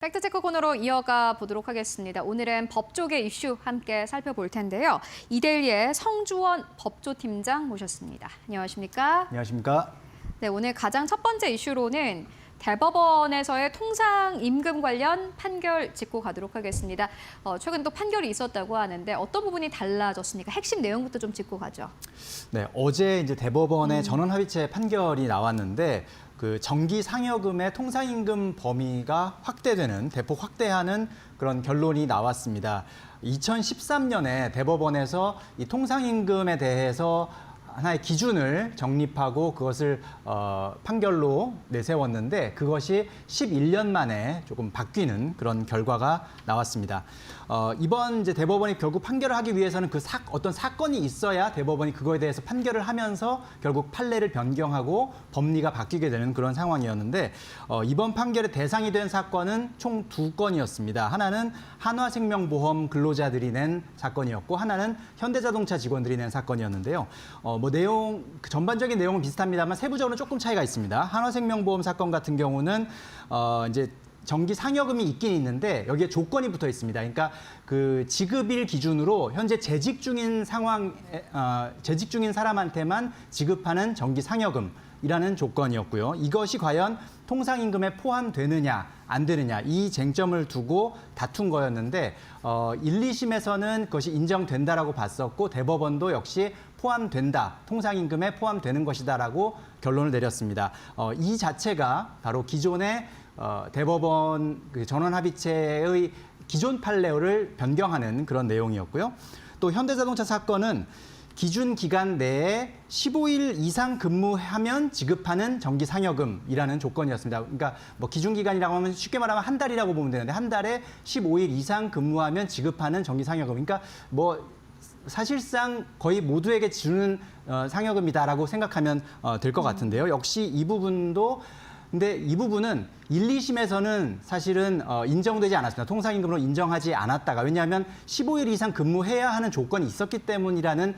팩트체크 코너로 이어가 보도록 하겠습니다. 오늘은 법조계 이슈 함께 살펴볼 텐데요. 이데일리의 성주원 법조팀장 모셨습니다. 안녕하십니까? 안녕하십니까? 네, 오늘 가장 첫 번째 이슈로는 대법원에서의 통상임금 관련 판결 짚고 가도록 하겠습니다. 최근 또 판결이 있었다고 하는데 어떤 부분이 달라졌습니까? 핵심 내용부터 좀 짚고 가죠. 네, 어제 이제 대법원의 전원합의체 판결이 나왔는데 그 정기 상여금의 통상임금 범위가 확대되는, 대폭 확대하는 그런 결론이 나왔습니다. 2013년에 대법원에서 이 통상임금에 대해서 하나의 기준을 정립하고 그것을 판결로 내세웠는데 그것이 11년 만에 조금 바뀌는 그런 결과가 나왔습니다. 이번 이제 대법원이 결국 판결을 하기 위해서는 어떤 사건이 있어야 대법원이 그거에 대해서 판결을 하면서 결국 판례를 변경하고 법리가 바뀌게 되는 그런 상황이었는데 이번 판결의 대상이 된 사건은 총 2건이었습니다. 하나는 한화생명보험 근로자들이 낸 사건이었고 하나는 현대자동차 직원들이 낸 사건이었는데요. 그 전반적인 내용은 비슷합니다만 세부적으로 조금 차이가 있습니다. 한화생명보험 사건 같은 경우는 이제 정기 상여금이 있긴 있는데 여기에 조건이 붙어 있습니다. 그러니까 그 지급일 기준으로 현재 재직 중인 사람한테만 지급하는 정기 상여금이라는 조건이었고요. 이것이 과연 통상임금에 포함되느냐 안 되느냐 이 쟁점을 두고 다툰 거였는데 1, 2심에서는 그것이 인정된다라고 봤었고 대법원도 역시 포함된다, 통상임금에 포함되는 것이다라고 결론을 내렸습니다. 이 자체가 바로 기존의 대법원 그 전원합의체의 기존 판례를 변경하는 그런 내용이었고요. 또 현대자동차 사건은 기준 기간 내에 15일 이상 근무하면 지급하는 정기 상여금이라는 조건이었습니다. 그러니까 뭐 기준 기간이라고 하면 쉽게 말하면 한 달이라고 보면 되는데 한 달에 15일 이상 근무하면 지급하는 정기 상여금. 그러니까 뭐 사실상 거의 모두에게 주는 상여금이다라고 생각하면 될 것 같은데요. 역시 이 부분도 근데 이 부분은 1, 2심에서는 사실은 인정되지 않았습니다. 통상임금으로 인정하지 않았다가 왜냐하면 15일 이상 근무해야 하는 조건이 있었기 때문이라는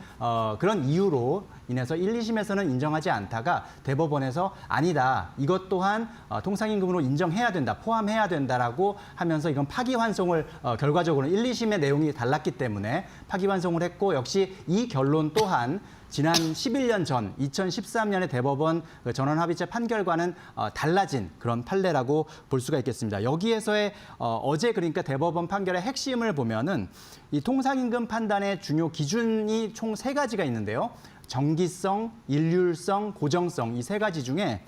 그런 이유로 인해서 1, 2심에서는 인정하지 않다가 대법원에서 아니다. 이것 또한 통상임금으로 인정해야 된다. 포함해야 된다라고 하면서 이건 파기환송을 결과적으로는 1, 2심의 내용이 달랐기 때문에 파기환송을 했고 역시 이 결론 또한 지난 11년 전 2013년의 대법원 전원합의체 판결과는 달라진 그런 판례라고 볼 수가 있겠습니다. 여기에서의 어제 그러니까 대법원 판결의 핵심을 보면은 이 통상임금 판단의 중요 기준이 총 3가지가 있는데요. 정기성, 일률성, 고정성 이 3가지 중에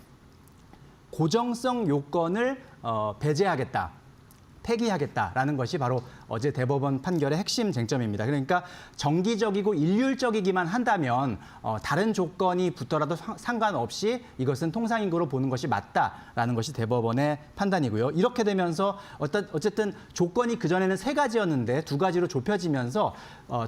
고정성 요건을 배제하겠다. 폐기하겠다라는 것이 바로 어제 대법원 판결의 핵심 쟁점입니다. 그러니까 정기적이고 일률적이기만 한다면 다른 조건이 붙더라도 상관없이 이것은 통상임금으로 보는 것이 맞다라는 것이 대법원의 판단이고요. 이렇게 되면서 어쨌든 조건이 그전에는 3가지였는데 2가지로 좁혀지면서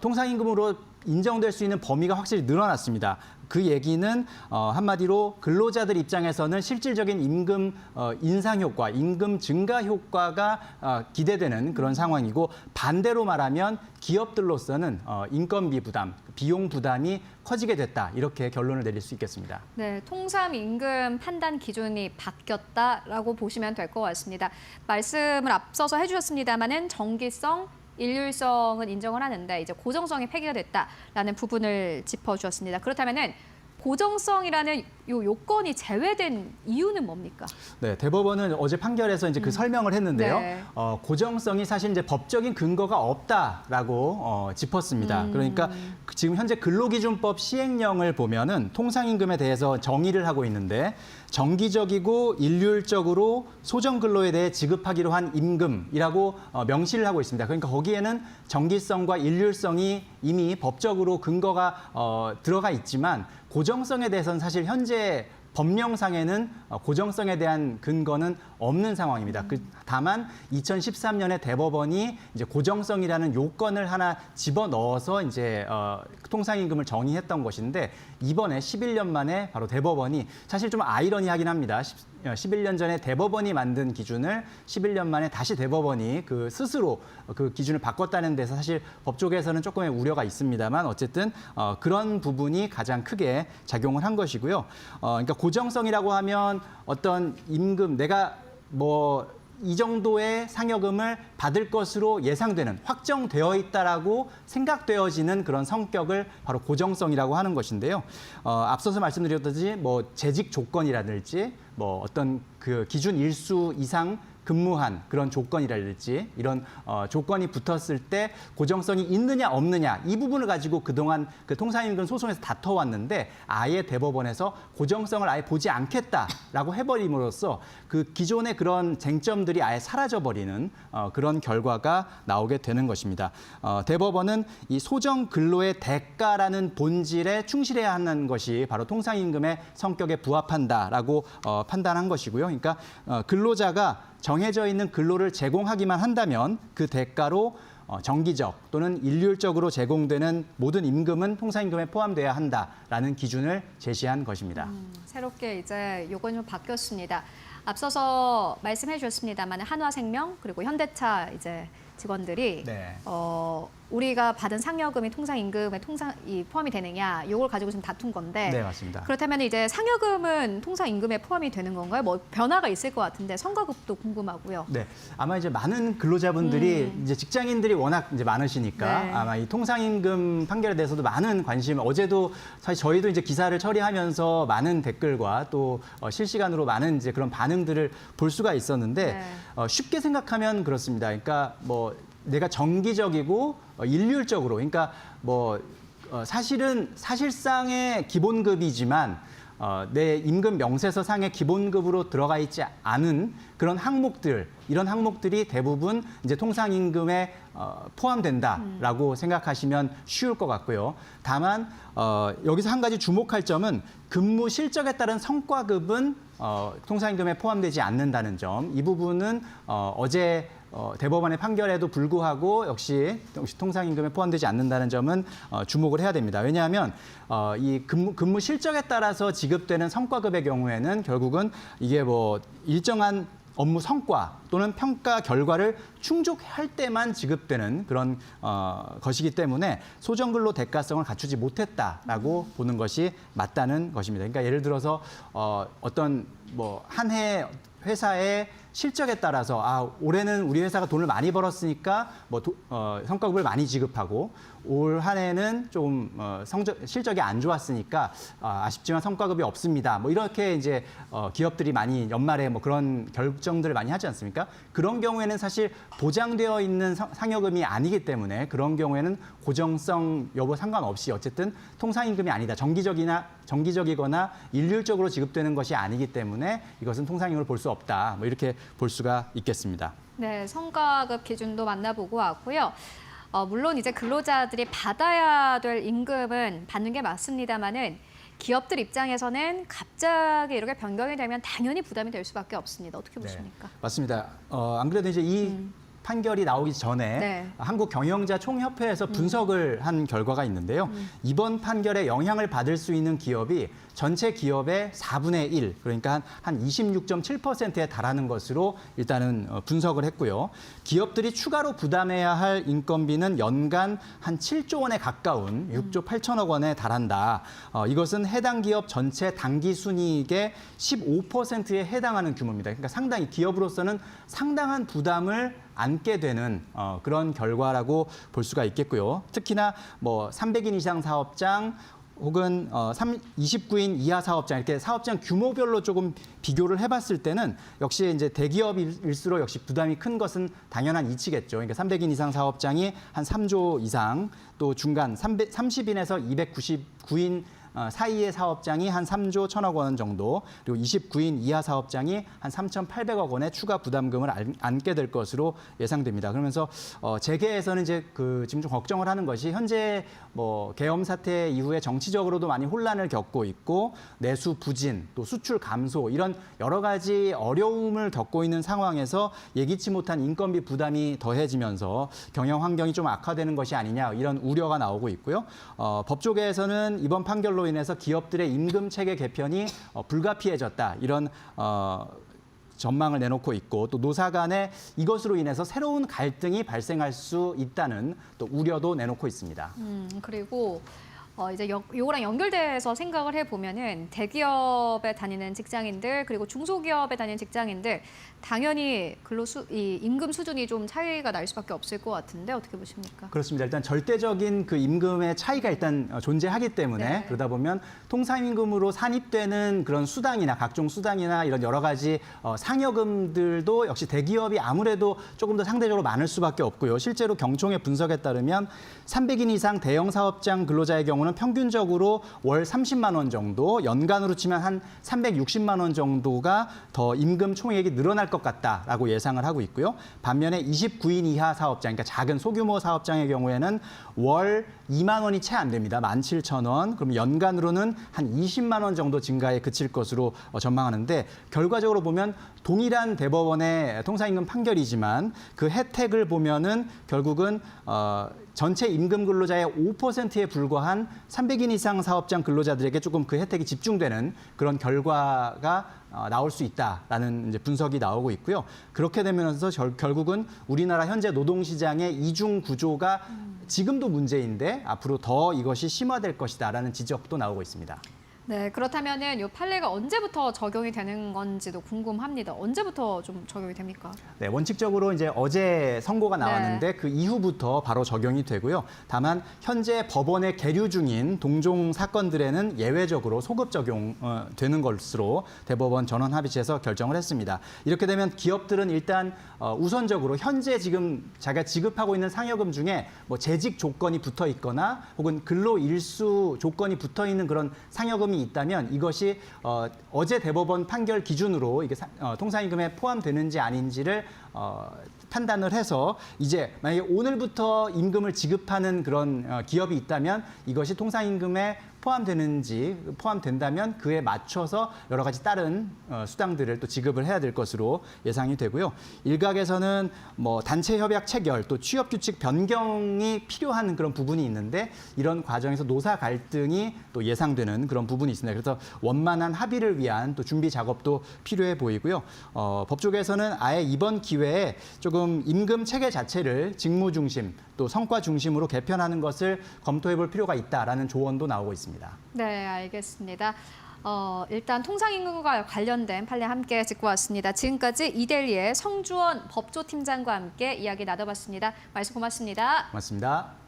통상임금으로 인정될 수 있는 범위가 확실히 늘어났습니다. 그 얘기는 한마디로 근로자들 입장에서는 실질적인 임금 인상 효과, 임금 증가 효과가 기대되는 그런 상황이고 반대로 말하면 기업들로서는 인건비 부담, 비용 부담이 커지게 됐다. 이렇게 결론을 내릴 수 있겠습니다. 네, 통상임금 판단 기준이 바뀌었다라고 보시면 될 것 같습니다. 말씀을 앞서서 해주셨습니다마는 정기성, 일률성은 인정을 하는데 이제 고정성이 폐기가 됐다라는 부분을 짚어주셨습니다. 그렇다면은 고정성이라는 요 요건이 제외된 이유는 뭡니까? 네, 대법원은 어제 판결에서 이제 그 설명을 했는데요. 네. 고정성이 사실 이제 법적인 근거가 없다라고 짚었습니다. 그러니까 지금 현재 근로기준법 시행령을 보면은 통상임금에 대해서 정의를 하고 있는데 정기적이고 일률적으로 소정근로에 대해 지급하기로 한 임금이라고 명시를 하고 있습니다. 그러니까 거기에는 정기성과 일률성이 이미 법적으로 근거가 들어가 있지만 고정성에 대해서는 사실 현재 법령상에는 고정성에 대한 근거는 없는 상황입니다. 다만 2013년에 대법원이 이제 고정성이라는 요건을 하나 집어넣어서 이제 통상임금을 정의했던 것인데 이번에 11년 만에 바로 대법원이 사실 좀 아이러니하긴 합니다. 11년 전에 대법원이 만든 기준을 11년 만에 다시 대법원이 그 스스로 그 기준을 바꿨다는 데서 사실 법조계에서는 조금의 우려가 있습니다만 어쨌든 그런 부분이 가장 크게 작용을 한 것이고요. 그러니까 고정성이라고 하면 어떤 임금 내가 뭐 이 정도의 상여금을 받을 것으로 예상되는 확정되어 있다라고 생각되어지는 그런 성격을 바로 고정성이라고 하는 것인데요. 앞서서 말씀드렸듯이 뭐 재직 조건이라든지 뭐 어떤 그 기준 일수 이상 근무한 그런 조건이랄지 이런 조건이 붙었을 때 고정성이 있느냐 없느냐 이 부분을 가지고 그동안 그 통상임금 소송에서 다퉈왔는데 아예 대법원에서 고정성을 아예 보지 않겠다라고 해버림으로써 그 기존의 그런 쟁점들이 아예 사라져버리는 그런 결과가 나오게 되는 것입니다. 대법원은 이 소정 근로의 대가라는 본질에 충실해야 하는 것이 바로 통상임금의 성격에 부합한다라고 판단한 것이고요. 그러니까 근로자가 정해져 있는 근로를 제공하기만 한다면 그 대가로 정기적 또는 일률적으로 제공되는 모든 임금은 통상임금에 포함돼야 한다라는 기준을 제시한 것입니다. 새롭게 이제 요건이 좀 바뀌었습니다. 앞서서 말씀해 주셨습니다만 한화생명 그리고 현대차 이제 직원들이 네. 우리가 받은 상여금이 통상임금에 포함이 되느냐 이걸 가지고 지금 다툰 건데 네, 맞습니다. 그렇다면 이제 상여금은 통상임금에 포함이 되는 건가요? 뭐 변화가 있을 것 같은데 성과급도 궁금하고요. 네, 아마 이제 많은 근로자분들이 이제 직장인들이 워낙 이제 많으시니까 네. 아마 이 통상임금 판결에 대해서도 많은 관심. 어제도 사실 저희도 이제 기사를 처리하면서 많은 댓글과 또 실시간으로 많은 이제 그런 반응들을 볼 수가 있었는데 네. 쉽게 생각하면 그렇습니다. 그러니까 뭐 내가 정기적이고 일률적으로, 그러니까 뭐 사실상의 기본급이지만 내 임금 명세서상의 기본급으로 들어가 있지 않은 그런 항목들, 이런 항목들이 대부분 이제 통상임금에 포함된다라고 생각하시면 쉬울 것 같고요. 다만 여기서 한 가지 주목할 점은 근무 실적에 따른 성과급은 통상임금에 포함되지 않는다는 점. 이 부분은 어제 대법원의 판결에도 불구하고 역시 통상임금에 포함되지 않는다는 점은 주목을 해야 됩니다. 왜냐하면 이 근무 실적에 따라서 지급되는 성과급의 경우에는 결국은 이게 뭐 일정한 업무 성과 또는 평가 결과를 충족할 때만 지급되는 그런 것이기 때문에 소정근로 대가성을 갖추지 못했다라고 보는 것이 맞다는 것입니다. 그러니까 예를 들어서 어떤 뭐 한 해 회사의 실적에 따라서 올해는 우리 회사가 돈을 많이 벌었으니까 뭐 성과급을 많이 지급하고 올 한 해는 좀 실적이 안 좋았으니까 아쉽지만 성과급이 없습니다. 뭐 이렇게 이제 기업들이 많이 연말에 뭐 그런 결정들을 많이 하지 않습니까? 그런 경우에는 사실 보장되어 있는 상여금이 아니기 때문에 그런 경우에는 고정성 여부 상관없이 어쨌든 통상임금이 아니다. 정기적이거나 일률적으로 지급되는 것이 아니기 때문에 이것은 통상임금을 볼 수 없다. 뭐 이렇게 볼 수가 있겠습니다. 네, 성과급 기준도 만나보고 왔고요. 물론 이제 근로자들이 받아야 될 임금은 받는 게 맞습니다만은 기업들 입장에서는 갑자기 이렇게 변경이 되면 당연히 부담이 될 수밖에 없습니다. 어떻게 보십니까? 네, 맞습니다. 안 그래도 이제 이 판결이 나오기 전에 네. 한국경영자 총협회에서 분석을 한 결과가 있는데요. 이번 판결에 영향을 받을 수 있는 기업이 전체 기업의 4분의 1, 그러니까 한 26.7%에 달하는 것으로 일단은 분석을 했고요. 기업들이 추가로 부담해야 할 인건비는 연간 한 7조 원에 가까운 6조 8천억 원에 달한다. 이것은 해당 기업 전체 당기 순이익의 15%에 해당하는 규모입니다. 그러니까 상당히 기업으로서는 상당한 부담을 안게 되는 그런 결과라고 볼 수가 있겠고요. 특히나 뭐 300인 이상 사업장 혹은 29인 이하 사업장 이렇게 사업장 규모별로 조금 비교를 해봤을 때는 역시 이제 대기업일수록 역시 부담이 큰 것은 당연한 이치겠죠. 그러니까 300인 이상 사업장이 한 3조 이상, 또 중간 30인에서 299인 사이의 사업장이 한 3조 1천억 원 정도, 그리고 29인 이하 사업장이 한 3,800억 원의 추가 부담금을 안게 될 것으로 예상됩니다. 그러면서 재계에서는 이제 지금 좀 걱정을 하는 것이 현재 뭐 계엄 사태 이후에 정치적으로도 많이 혼란을 겪고 있고 내수 부진, 또 수출 감소 이런 여러 가지 어려움을 겪고 있는 상황에서 예기치 못한 인건비 부담이 더해지면서 경영 환경이 좀 악화되는 것이 아니냐 이런 우려가 나오고 있고요. 법조계에서는 이번 판결로 인해서 기업들의 임금 체계 개편이 불가피해졌다 이런 전망을 내놓고 있고, 또 노사 간에 이것으로 인해서 새로운 갈등이 발생할 수 있다는 또 우려도 내놓고 있습니다. 그리고 이제 요거랑 연결돼서 생각을 해보면은 대기업에 다니는 직장인들 그리고 중소기업에 다니는 직장인들 당연히 이 임금 수준이 좀 차이가 날 수밖에 없을 것 같은데 어떻게 보십니까? 그렇습니다. 일단 절대적인 그 임금의 차이가 일단 존재하기 때문에 네. 그러다 보면 통상임금으로 산입되는 그런 수당이나 각종 수당이나 이런 여러 가지 상여금들도 역시 대기업이 아무래도 조금 더 상대적으로 많을 수밖에 없고요. 실제로 경총의 분석에 따르면 300인 이상 대형 사업장 근로자의 경우는 평균적으로 월 30만 원 정도, 연간으로 치면 한 360만 원 정도가 더 임금 총액이 늘어날 것 같다라고 예상을 하고 있고요. 반면에 29인 이하 사업장, 그러니까 작은 소규모 사업장의 경우에는 월 2만 원이 채 안 됩니다. 17,000원. 그럼 연간으로는 한 20만 원 정도 증가에 그칠 것으로 전망하는데 결과적으로 보면 동일한 대법원의 통상임금 판결이지만 그 혜택을 보면은 결국은 전체 임금 근로자의 5%에 불과한 300인 이상 사업장 근로자들에게 조금 그 혜택이 집중되는 그런 결과가 나올 수 있다라는 이제 분석이 나오고 있고요. 그렇게 되면서 결국은 우리나라 현재 노동시장의 이중 구조가 지금도 문제인데 앞으로 더 이것이 심화될 것이다라는 지적도 나오고 있습니다. 네, 그렇다면은 이 판례가 언제부터 적용이 되는 건지도 궁금합니다. 언제부터 좀 적용이 됩니까? 네, 원칙적으로 이제 어제 선고가 나왔는데 그 이후부터 바로 적용이 되고요. 다만 현재 법원에 계류 중인 동종 사건들에는 예외적으로 소급 적용되는 것으로 대법원 전원합의체에서 결정을 했습니다. 이렇게 되면 기업들은 일단 우선적으로 현재 지금 자기가 지급하고 있는 상여금 중에 뭐 재직 조건이 붙어 있거나 혹은 근로 일수 조건이 붙어 있는 그런 상여금이 있다면 이것이 어제 대법원 판결 기준으로 이게 통상임금에 포함되는지 아닌지를 판단을 해서 이제 만약에 오늘부터 임금을 지급하는 그런 기업이 있다면 이것이 통상임금에 포함된다면 그에 맞춰서 여러 가지 다른 수당들을 또 지급을 해야 될 것으로 예상이 되고요. 일각에서는 뭐 단체 협약 체결 또 취업 규칙 변경이 필요한 그런 부분이 있는데 이런 과정에서 노사 갈등이 또 예상되는 그런 부분이 있습니다. 그래서 원만한 합의를 위한 또 준비 작업도 필요해 보이고요. 법조계에서는 아예 이번 기회에 조금 임금 체계 자체를 직무 중심 또 성과 중심으로 개편하는 것을 검토해 볼 필요가 있다라는 조언도 나오고 있습니다. 네, 알겠습니다. 일단 통상임금과 관련된 판례 함께 짚고 왔습니다. 지금까지 이데일리의 성주원 법조팀장과 함께 이야기 나눠봤습니다. 말씀 고맙습니다. 고맙습니다.